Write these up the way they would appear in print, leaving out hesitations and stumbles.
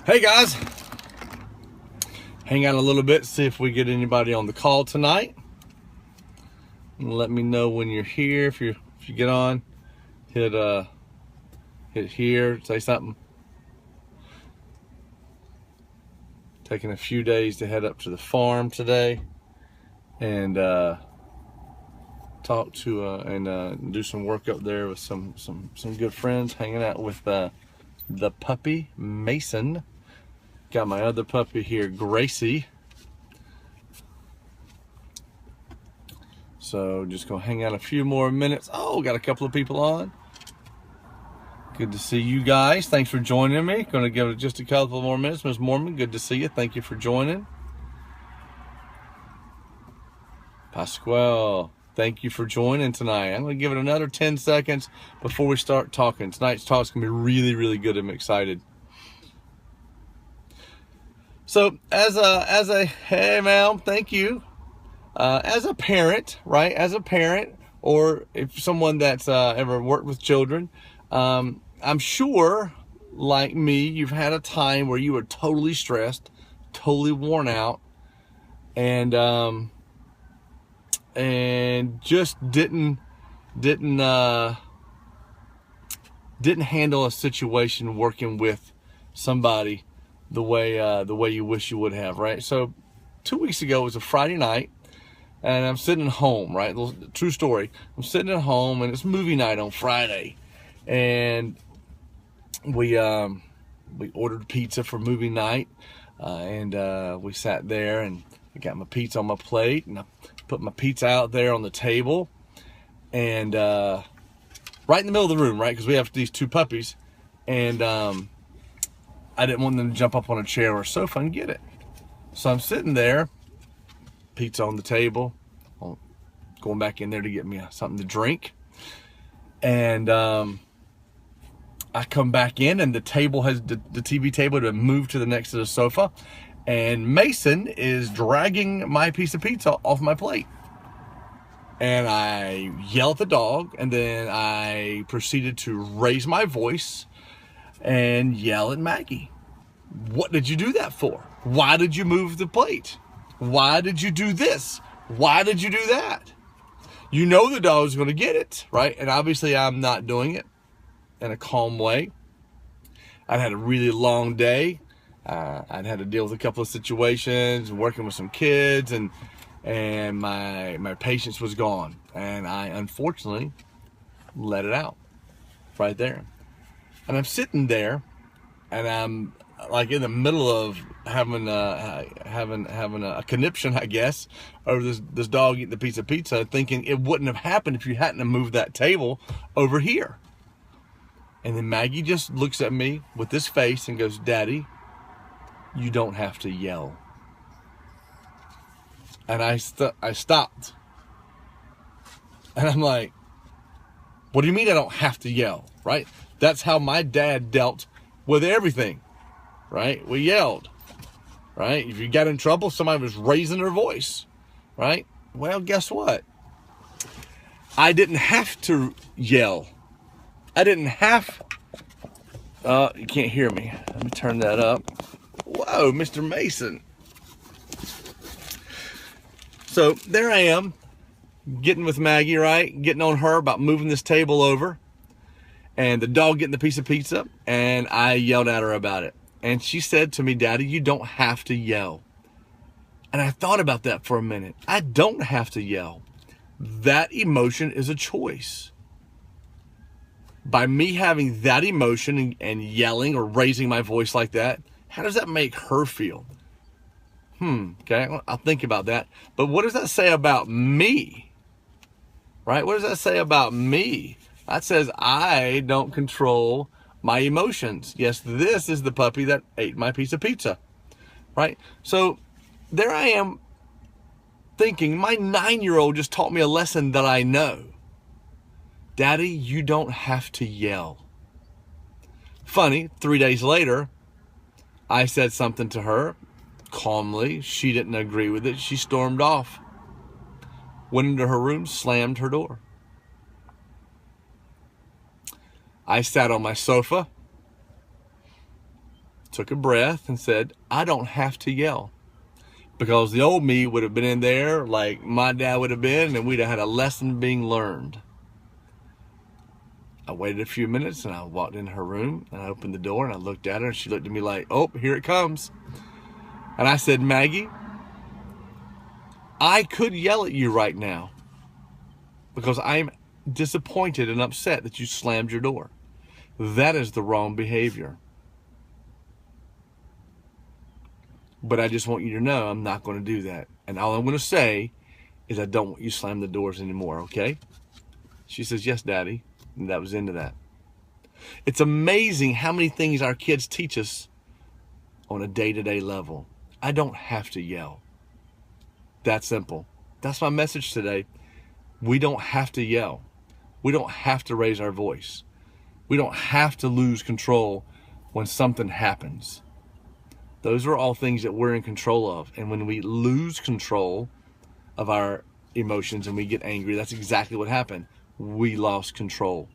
Hey guys, hang out a little bit, see if we get anybody on the call tonight. Let me know when you're here. If you get on, hit here, say something. Taking a few days to head up to the farm today and talk to and do some work up there with some good friends. Hanging out with the puppy Mason. Got my other puppy here, Gracie. So just gonna hang out a few more minutes. Oh, got a couple of people on. Good to see you guys. Thanks for joining me. Gonna give it just a couple more minutes. Ms. Mormon, good to see you. Thank you for joining. Pasquale, thank you for joining tonight. I'm gonna give it another 10 seconds before we start talking. Tonight's talk's gonna be really, really good. I'm excited. So as a hey ma'am, thank you. As a parent, right? As a parent, or if someone that's ever worked with children, I'm sure, like me, you've had a time where you were totally stressed, totally worn out, and just didn't handle a situation working with somebody the way you wish you would have, right? So 2 weeks ago was a Friday night, and I'm sitting at home, right? True story. I'm sitting at home, and it's movie night on Friday, and we ordered pizza for movie night, and we sat there, and I got my pizza on my plate, and I put my pizza out there on the table, and right in the middle of the room, right? Because we have these two puppies, and I didn't want them to jump up on a chair or a sofa and get it. So I'm sitting there, pizza on the table, going back in there to get me something to drink. And I come back in, and the table the TV table had been moved to the next to the sofa. And Mason is dragging my piece of pizza off my plate. And I yell at the dog, and then I proceeded to raise my voice and yell at Maggie. What did you do that for? Why did you move the plate? Why did you do this? Why did you do that? You know the dog's going to get it, right? And obviously I'm not doing it in a calm way. I'd had a really long day. I'd had to deal with a couple of situations, working with some kids, and my patience was gone. And I unfortunately let it out right there. And I'm sitting there, and I'm like in the middle of having a conniption, I guess, over this dog eating the piece of pizza, thinking it wouldn't have happened if you hadn't have moved that table over here. And then Maggie just looks at me with this face and goes, "Daddy, you don't have to yell." And I stopped. And I'm like, what do you mean I don't have to yell, right? That's how my dad dealt with everything, right? We yelled, right? If you got in trouble, somebody was raising their voice, right? Well, guess what? I didn't have to yell. I didn't have... you can't hear me. Let me turn that up. Whoa, Mr. Mason. So there I am, getting with Maggie, right? Getting on her about moving this table over. And the dog getting the piece of pizza, and I yelled at her about it. And she said to me, "Daddy, you don't have to yell." And I thought about that for a minute. I don't have to yell. That emotion is a choice. By me having that emotion and yelling or raising my voice like that, how does that make her feel? Okay, I'll think about that. But what does that say about me? Right? What does that say about me? That says I don't control my emotions. Yes, this is the puppy that ate my piece of pizza, right? So there I am thinking, my 9-year-old just taught me a lesson that I know. Daddy, you don't have to yell. Funny, 3 days later, I said something to her calmly. She didn't agree with it. She stormed off, went into her room, slammed her door. I sat on my sofa, took a breath and said, I don't have to yell. Because the old me would have been in there like my dad would have been, and we'd have had a lesson being learned. I waited a few minutes and I walked in her room and I opened the door and I looked at her and she looked at me like, oh, here it comes. And I said, Maggie, I could yell at you right now because I'm disappointed and upset that you slammed your door. That is the wrong behavior. But I just want you to know I'm not going to do that. And all I'm going to say is I don't want you to slam the doors anymore, okay? She says, yes, Daddy. And that was into that. It's amazing how many things our kids teach us on a day-to-day level. I don't have to yell. That simple. That's my message today. We don't have to yell. We don't have to raise our voice. We don't have to lose control when something happens. Those are all things that we're in control of. And when we lose control of our emotions and we get angry, that's exactly what happened. We lost control.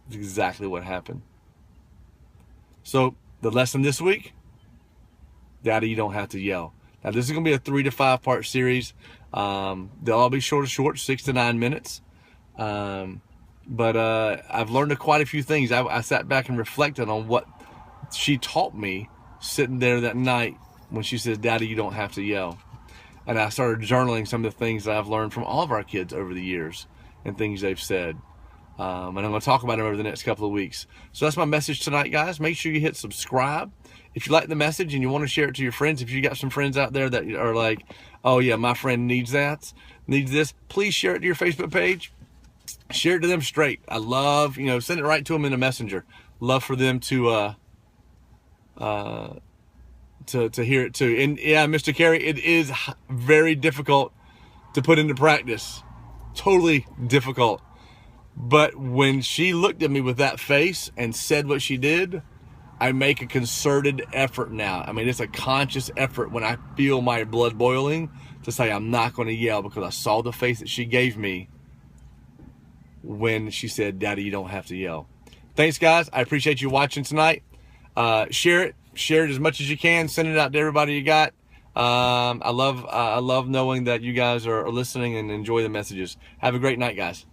That's exactly what happened. So the lesson this week, Daddy, you don't have to yell. Now this is going to be a 3 to 5 part series. They'll all be short, 6 to 9 minutes. But I've learned quite a few things. I sat back and reflected on what she taught me sitting there that night when she said, Daddy, you don't have to yell. And I started journaling some of the things that I've learned from all of our kids over the years and things they've said. And I'm going to talk about them over the next couple of weeks. So that's my message tonight, guys. Make sure you hit subscribe. If you like the message and you want to share it to your friends, if you got some friends out there that are like, oh yeah, my friend needs this, please share it to your Facebook page. Share it to them straight. I love, send it right to them in a messenger. Love for them to hear it too. And yeah, Mr. Carey, it is very difficult to put into practice. Totally difficult. But when she looked at me with that face and said what she did, I make a concerted effort now. I mean, it's a conscious effort when I feel my blood boiling to say I'm not going to yell because I saw the face that she gave me when she said, Daddy, you don't have to yell. Thanks, guys. I appreciate you watching tonight. Share it as much as you can. Send it out to everybody you got. I love knowing that you guys are listening and enjoy the messages. Have a great night, guys.